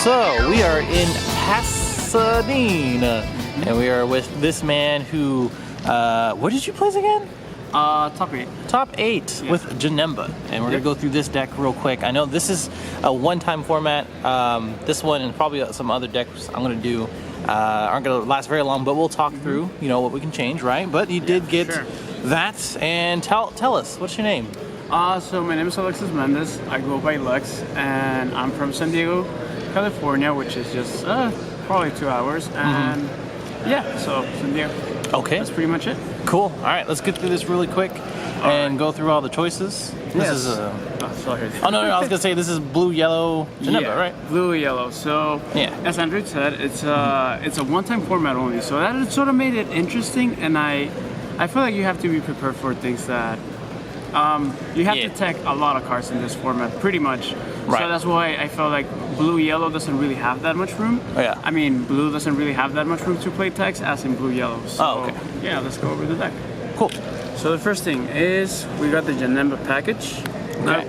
So we are in Pasadena, and we are with this man who, what did you place again? Top 8. Top 8 yeah. with JANEMBA, and we're gonna go through this deck real quick. I know this is a one-time format. This one and probably some other decks I'm gonna do aren't gonna last very long, but we'll talk through, you know, what we can change, right? But you did get that, and tell us, what's your name? So my name is Alexis Mendez. I go by Lex, and I'm from San Diego, California, which is just probably 2 hours. And yeah, so San Diego. Okay. That's pretty much it. Cool. All right, let's get through this really quick and go through all the choices. This is sorry. Oh no, I was gonna say this is blue, yellow, JANEMBA, right? Blue, yellow. So as Andrew said, it's a one-time format only. So that sort of made it interesting, and I feel like you have to be prepared for things that you have to take a lot of cards in this format, pretty much. Right. So that's why I felt like blue, yellow doesn't really have that much room. Oh, yeah. I mean, blue doesn't really have that much room to play text as in blue, yellow. So yeah, let's go over the deck. Cool. So the first thing is we got the JANEMBA package. Not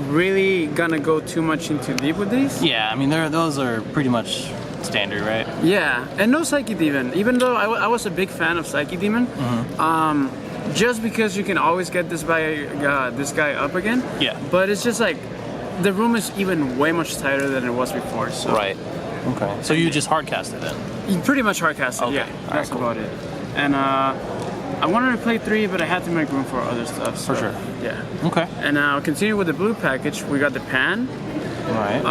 really gonna go too much into deep with these. Yeah, I mean those are pretty much standard, right? Yeah, and no Psyche Demon. Even though I was a big fan of Psyche Demon, just because you can always get this guy up again. Yeah. But it's just like the room is even way much tighter than it was before. So. Right. Okay. So you just hardcast it then? You pretty much hardcast it. Okay. Yeah. That's about it. And I wanted to play 3, but I had to make room for other stuff. So, for sure. Yeah. Okay. And now continue with the blue package. We got the Pan. Right.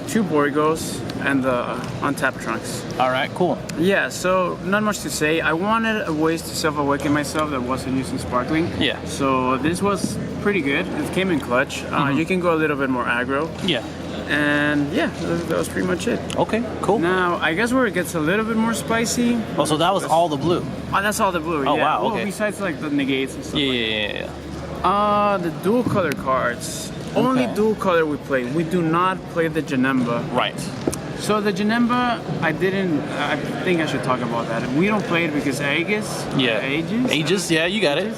2 Borgos and the untapped trunks. All right, cool. Yeah, so not much to say. I wanted ways to self-awaken myself that wasn't using sparkling. Yeah. So this was pretty good. It came in clutch. You can go a little bit more aggro. Yeah. And yeah, that was pretty much it. Okay, cool. Now, I guess where it gets a little bit more spicy. Oh, so that was all the blue? Oh, that's all the blue, Oh, yeah. wow, Well, okay. besides like the negates and stuff. Yeah. The dual color cards. Only dual color we play. We do not play the JANEMBA. Right. So the JANEMBA, I think I should talk about that. We don't play it because Aegis. Yeah. Aegis, yeah, you got it.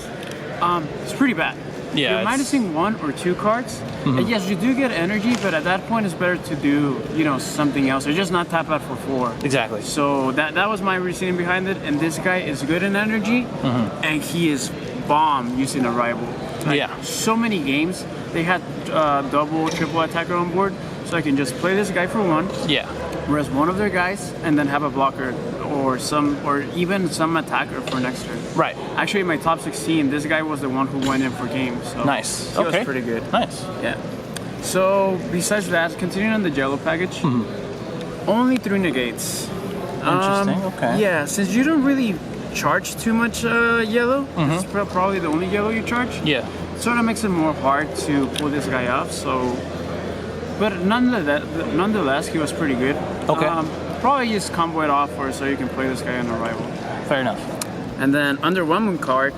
It's pretty bad. Yeah. You're minusing 1 or 2 cards. And yes, you do get energy, but at that point it's better to do, you know, something else or just not tap out for 4. Exactly. So that was my reasoning behind it. And this guy is good in energy, and he is bomb using a rival. Like, so many games they had double, triple attacker on board, so I can just play this guy for 1. Yeah. Whereas one of their guys, and then have a blocker or even some attacker for next turn. Right. Actually, in my top 16, this guy was the one who went in for games. So nice. He was pretty good. Nice. Yeah. So besides that, continuing on the Jello package, only 3 negates. Interesting. Okay. Yeah, since you don't really charge too much yellow, it's probably the only yellow you charge. Yeah. Sort of makes it more hard to pull this guy off. So, but nonetheless, he was pretty good. Okay. Probably just combo it off so you can play this guy on arrival. Fair enough. And then underwhelming card,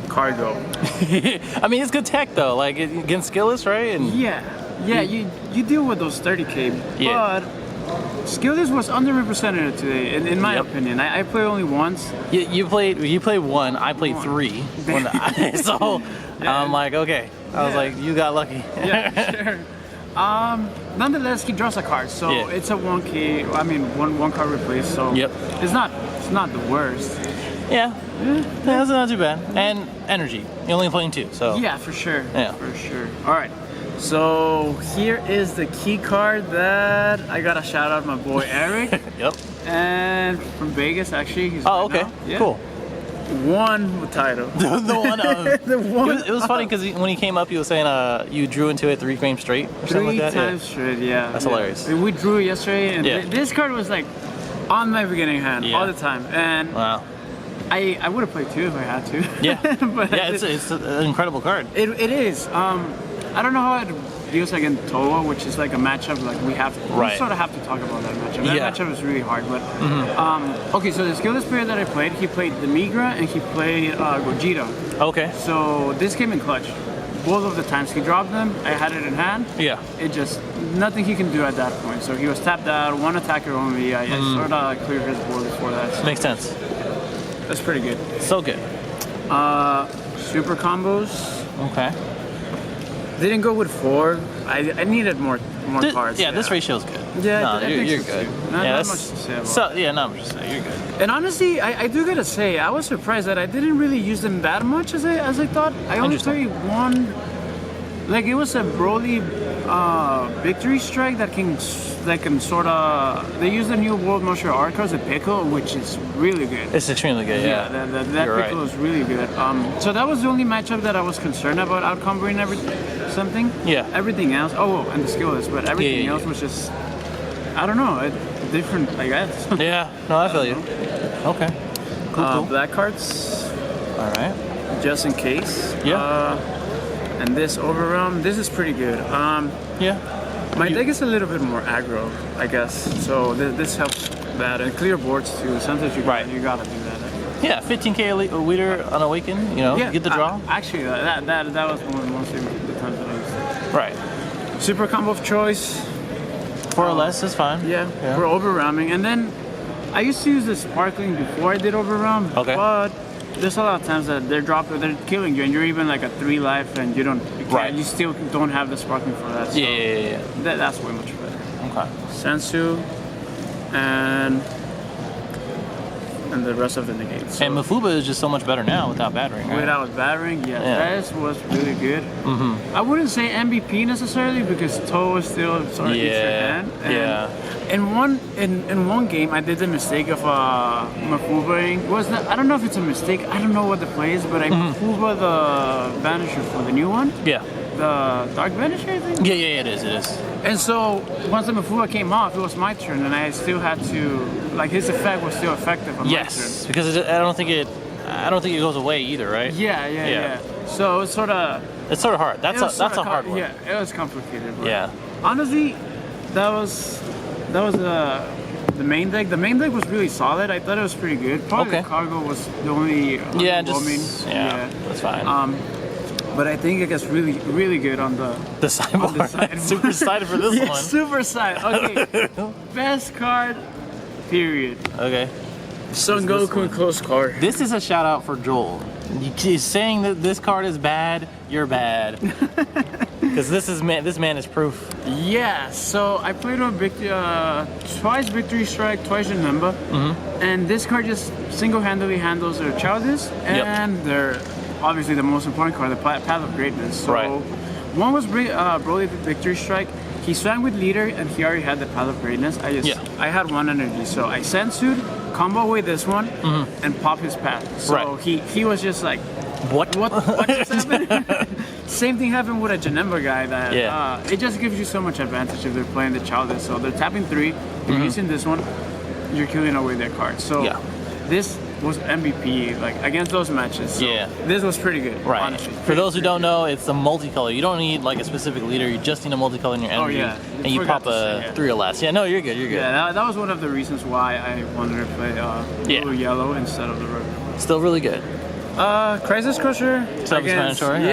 Cargo. I mean, it's good tech though, like against Skillless, right? And yeah, you deal with those 30k, but Skillless was underrepresented today, in my opinion. I played only once. You played 1. I played 3. So I'm like, okay. I was like, you got lucky. Yeah, sure. Nonetheless, he draws a card, so it's a 1k. I mean, one card replace. So it's not the worst. Yeah, that's not too bad. And energy. You're only playing 2, so yeah, for sure. Yeah, for sure. All right. So here is the key card that I got a shout out my boy Eric. And from Vegas actually. He's cool. One with title. The one. It was funny because when he came up, he was saying you drew into it 3 games straight or something like that. 3 times straight, yeah. That's hilarious. We drew yesterday, and this card was like on my beginning hand all the time. And wow. I would have played 2 if I had to. Yeah. But it's an incredible card. It is. I don't know how it deals against Toa, which is like a matchup like we sort of have to talk about that matchup. That matchup is really hard, but okay, so the Skillless player that I played, he played the Migra and he played Gogeta. Okay. So this came in clutch. Both of the times he dropped them, I had it in hand. Yeah. It just nothing he can do at that point. So he was tapped out, 1 attacker only. I sort of cleared his board before that. So. Makes sense. That's pretty good. So good. Super combos. Okay. Didn't go with 4. I needed more cards. Yeah, this ratio is good. Yeah, no, you're so good. Not much to say about so, yeah, not much to say. You're good. And honestly, I do gotta say, I was surprised that I didn't really use them that much as I thought. I only played one. Like, it was a Broly victory strike that can sort of. They use the new World Martial Art cards, the Pickle, which is really good. It's extremely good, yeah. That Pickle is really good. So that was the only matchup that I was concerned about outcombering something. Yeah. Everything else. Oh, and the skill list, but everything else was just. I don't know. Different, I guess. Yeah. No, I feel you. Okay. Cool. Black cards. All right. Just in case. Yeah. And this overwhelm, this is pretty good. Yeah. My deck is a little bit more aggro, I guess. So this helps that, and clear boards too. Sometimes you gotta do that. Yeah, 15k a leader on Awaken. You know, get the draw. Actually, that was mostly the times that I used it. Right. Super combo of choice. 4 or less is fine. Yeah. For overwhelming, and then I used to use the sparkling before I did overwhelm. Okay. But there's a lot of times that they're killing you, and you're even like a 3 life, and you still don't have the sparkling for that. So yeah. That's way much better. Okay. Sensu, and the rest of the negates. So and Mafuba is just so much better now without battering, right? Without battering, that was really good. I wouldn't say MVP necessarily because Toe is still sort of eats your hand. And in one game, I did the mistake of Mafuba-ing. I don't know if it's a mistake. I don't know what the play is, but I Mafuba the Vanisher for the new one. Yeah. The Dark Vanisher, I think? Yeah, it is. And so, once the Mafuba came off, it was my turn, and I still had to, like, his effect was still effective on my turn. Because I don't think it goes away either, right? Yeah. So it's sort of hard. That's a hard one. Yeah, it was complicated. But yeah. Honestly, that was the main deck. The main deck was really solid. I thought it was pretty good. Probably the cargo was the only. That's fine. But I think it gets really, really good on the sideboard. Super excited for this one. Super excited. Okay. Best card, period. Okay. Son Goku and close card. This is a shout out for Joel. He's saying that this card is bad, you're bad. Because this man is proof. Yeah, so I played on twice Victory Strike, twice JANEMBA. And this card just single-handedly handles their Childish and their obviously the most important card, the Path of Greatness. So one was Broly Victory Strike. He swam with leader and he already had the Path of Greatness. I had 1 energy, so I sensued, combo away this one, and pop his path. So he was just like, what just happened? Same thing happened with a JANEMBA guy that it just gives you so much advantage if they're playing the Childish. So they're tapping 3, you're using this one, you're killing away their cards. So this was MVP, like, against those matches. So this was pretty good, honestly. For those who don't know, it's a multicolor. You don't need like a specific leader, you just need a multicolor in your energy. And you pop a 3 or less. Yeah, no, you're good. Yeah, that was one of the reasons why I wanted to play blue yellow instead of the red. Still really good. Crisis Crusher. Self-explanatory.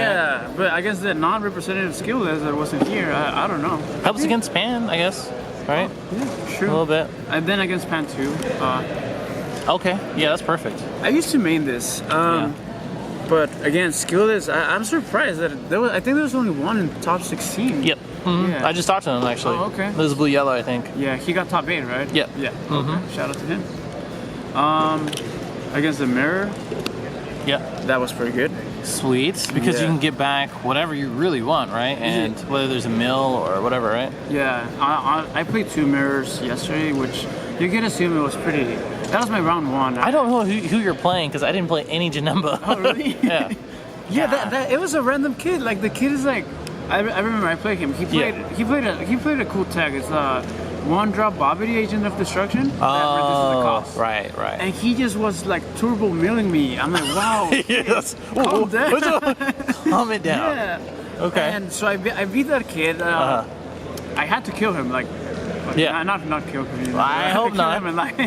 But against the non-representative skill list that wasn't here, I don't know. Helps against Pan, I guess. Right? Yeah, sure. A little bit. And then against Pan 2. Okay, yeah, that's perfect. I used to main this, but again, skill list. I'm surprised that I think there was only one in top 16. Yep. Yeah. I just talked to him actually. Oh, okay. This is blue yellow, I think. Yeah, he got top 8, right? Yep. Yeah. Okay. Shout out to him. Against the mirror. Yeah. That was pretty good. Sweet, because you can get back whatever you really want, right? And whether there's a mill or whatever, right? Yeah. I played 2 mirrors yesterday, which you can assume it was pretty. That was my round 1. I don't know who you're playing because I didn't play any JANEMBA. Oh, really? Yeah. It was a random kid. Like, the kid is like, I remember I played him. He played a cool tag. It's 1-drop Bobbity, Agent of Destruction. Oh, right. And he just was like turbo milling me. I'm like, wow. Calm down. Calm it down. Yeah. Okay. And so I beat that kid. I had to kill him. Not kill him. I hope not.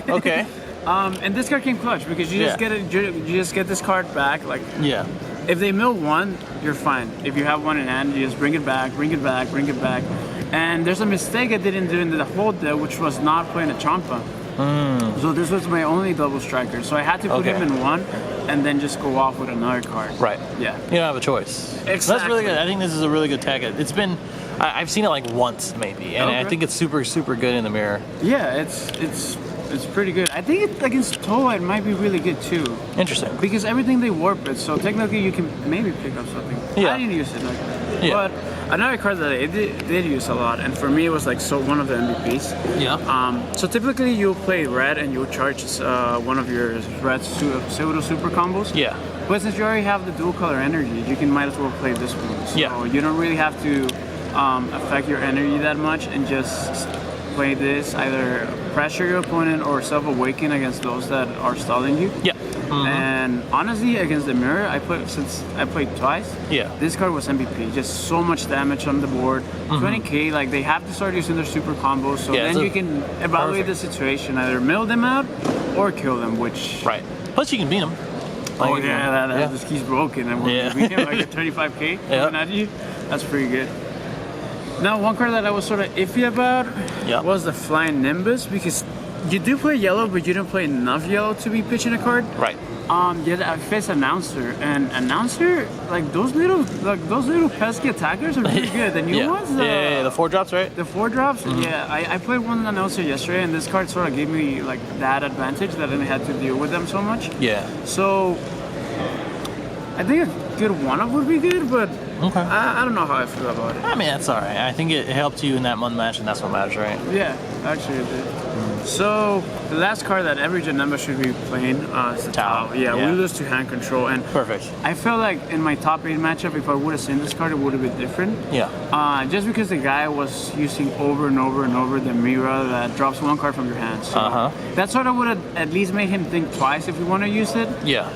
Okay. And this card came clutch because you just get this card back. Like, if they mill 1, you're fine. If you have 1 in hand, you just bring it back. And there's a mistake I didn't do in the hold there, which was not playing a Champa. So this was my only double striker. So I had to put him in 1 and then just go off with another card. Right. Yeah. You don't have a choice. Exactly. That's really good. I think this is a really good tag. It's been I've seen it like once maybe, and I think it's super good in the mirror. Yeah, it's pretty good. I think it, against Toa it might be really good too. Interesting. Because everything they warp it, so technically you can maybe pick up something. Yeah. I didn't use it like that. Yeah. But another card that I did use a lot, and for me it was like one of the MVPs. Yeah. So typically you'll play red and you'll charge one of your red pseudo super combos. Yeah. But since you already have the dual color energy, you can might as well play this one. So you don't really have to affect your energy that much and just play this, either pressure your opponent or self-awaken against those that are stalling you. Yeah. And honestly, against the mirror, since I played twice, this card was MVP. Just so much damage on the board. 20k, like they have to start using their super combos, so then you can evaluate the situation, either mill them out or kill them, which... Right. Plus you can beat them. Like, oh yeah, this key's broken, and when we hit like a 35k coming at you, that's pretty good. Now, one card that I was sort of iffy about was the Flying Nimbus, because you do play yellow, but you don't play enough yellow to be pitching a card. Right. Yet I face Announcer, and Announcer, like those little pesky attackers are really good. The new ones, the 4-drops, right? The 4-drops, I played one Announcer yesterday, and this card sort of gave me like that advantage that I didn't have to deal with them so much. Yeah. So I think a good one-up would be good, but I don't know how I feel about it. I mean, that's all right. I think it helped you in that one match, and that's what matters, right? Yeah, actually it did. So the last card that every Janemba should be playing is the Tau. Yeah, we lose to hand control, and perfect. I felt like in my top 8 matchup, if I would have seen this card, it would have been different. Yeah. Just because the guy was using over and over and over the Mira that drops 1 card from your hand. So that sort of would have at least made him think twice if you want to use it. Yeah.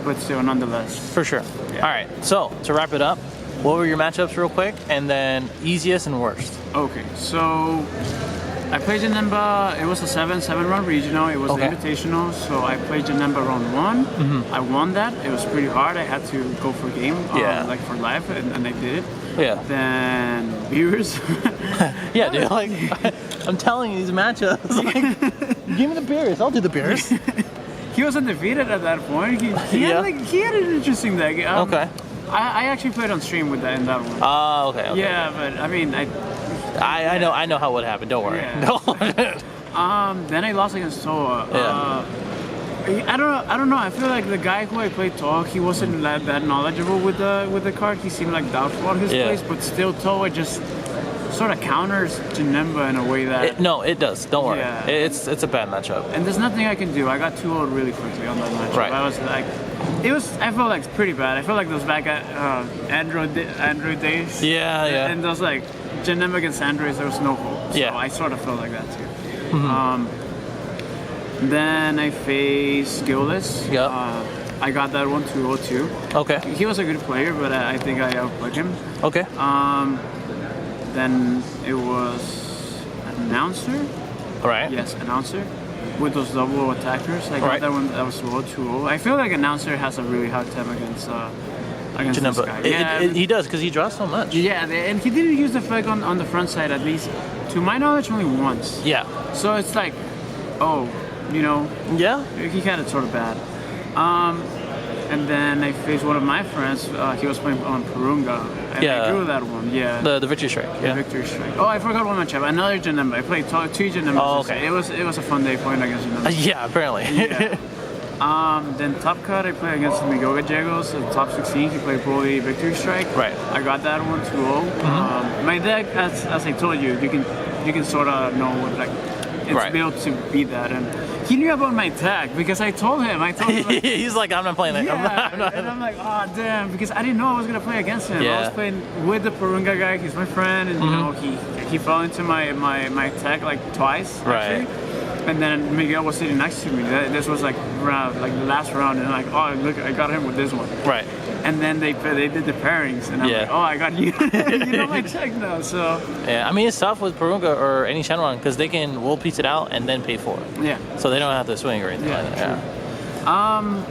But still, nonetheless. For sure. Yeah. All right. So to wrap it up, what were your matchups real quick, and then easiest and worst? Okay. So I played Janemba. It was a 7 round regional. It was the invitational. So I played Janemba round 1. I won that. It was pretty hard. I had to go for game, like for life, and I did it. Yeah. Then beers. Yeah, dude. Like I'm telling you, these matchups. Like, give me the beers. I'll do the beers. He was undefeated at that point. He had an interesting deck. I actually played on stream with that in that one. Oh, okay. Yeah, but I mean, I know how it would happen. Don't worry. Yeah. Then I lost against Toa. I don't know. I feel like the guy who I played Toa, he wasn't that knowledgeable with the card. He seemed like doubtful on his plays, but still Toa just sort of counters Janemba in a way that... it does. Don't worry. Yeah. It's a bad matchup. And there's nothing I can do. I got 2-0 really quickly on that matchup. Right. I was like... I felt like pretty bad. I felt like those back at Android days. Yeah, yeah. And those like Janemba against Androids, there was no hope. So I sort of felt like that too. Then I faced Gillis. Yep. I got that one 2-0 too. Okay. He was a good player, but I think I outplayed him. Okay. Then it was Announcer. All right. Yes, Announcer. With those double attackers. I got that one, that was 2-0. I feel like Announcer has a really hard time against this guy. He does, because he draws so much. Yeah, and he didn't use the effect on the front side, at least, to my knowledge, only once. Yeah. So it's like, Yeah? He had it sort of bad. And then I faced one of my friends. He was playing on Purunga. And I drew that one. Yeah. The Victory Strike. The Victory Strike. Oh, I forgot one matchup. Another Janemba. I played 2 Janembas. Oh, okay. It was a fun day playing against Janemba. Yeah, apparently. Yeah. Then top cut, I played against Migoga Jagos. Top 16, he played Bully Victory Strike. Right. I got that one 2-0. My deck, as I told you, you can sort of know what it's built to beat that. And he knew about my tag because I told him. He's like, I'm not playing that. Yeah, and I'm like, oh damn, because I didn't know I was gonna play against him. I was playing with the Purunga guy. He's my friend, and he fell into my tag like twice. Actually. And then Miguel was sitting next to me. This was like the last round, and I'm like, oh look, I got him with this one. Right. And then they did the pairings, and I'm like, oh, I got you. You know my check now, so. Yeah, I mean, it's tough with Purunga or any Shenron because we'll piece it out and then pay for it. Yeah. So they don't have to swing or anything like that. Yeah.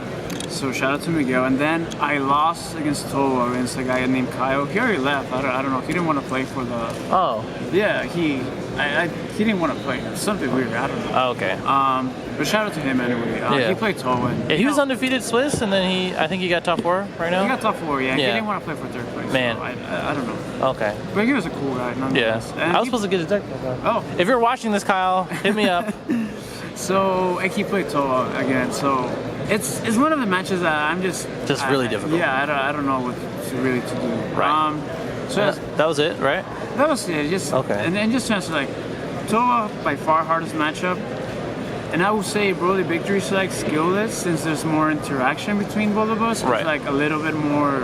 So shout out to Miguel, and then I lost against Toa against a guy named Kyle. He already left. I don't know. He didn't want to play for the. Oh. Yeah, he didn't want to play. Something weird. I don't know. Oh, okay. But shout out to him anyway. He played Toa. Yeah, he was undefeated Swiss, and then I think he got top 4 right now. He got top 4. Yeah. He didn't want to play for 3rd place. Man. So I don't know. Okay. But he was a cool guy. Yeah. I was supposed to get his deck. Oh. If you're watching this, Kyle, hit me up. So Eki played Toa again. So it's one of the matches that I'm just really difficult. Yeah, I don't know what to really to do. Right. So that was it, right? That was it. Just okay. And then just to like Toa by far hardest matchup. And I would say Broly Victory's like skillless since there's more interaction between both of us. Right. It's like a little bit more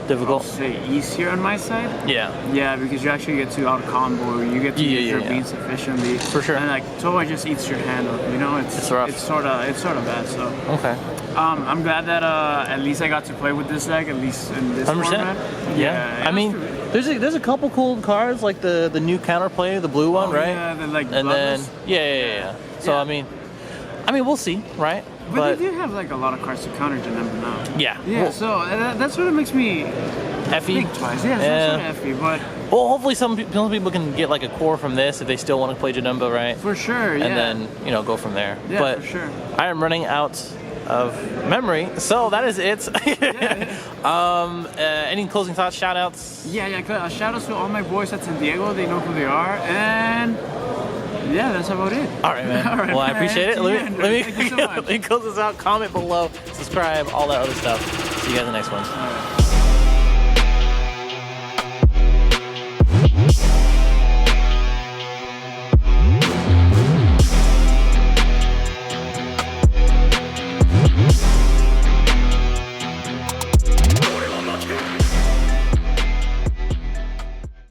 difficult. I'll say easier on my side. Yeah. Yeah, because you actually get to out combo, you get to use your beans efficiently. For sure. And like Toa just eats your hand up. You know, it's rough. It's sort of bad. So. Okay. I'm glad that at least I got to play with this deck, at least in this 100%. Format. Yeah. I mean, there's a couple cool cards like the new counterplay, the blue one, right? Yeah, the like. And then yeah. So I mean, we'll see, right? But they do have like a lot of cards to counter JANEMBA now. Yeah. Yeah. Well, so that sort of makes me think twice. Yeah, sort of effy, but. Well, hopefully some people can get like a core from this if they still want to play JANEMBA, right? For sure. Yeah. And then go from there. Yeah, but for sure. I am running out of memory, so that is it. Any closing thoughts, shout outs? Yeah. Shout outs to all my boys at San Diego. They know who they are, and yeah, that's about it. All right, man. All right, well, I appreciate it. Thank you so much. Let me close this out. Comment below, subscribe, all that other stuff. See you guys in the next one. All right.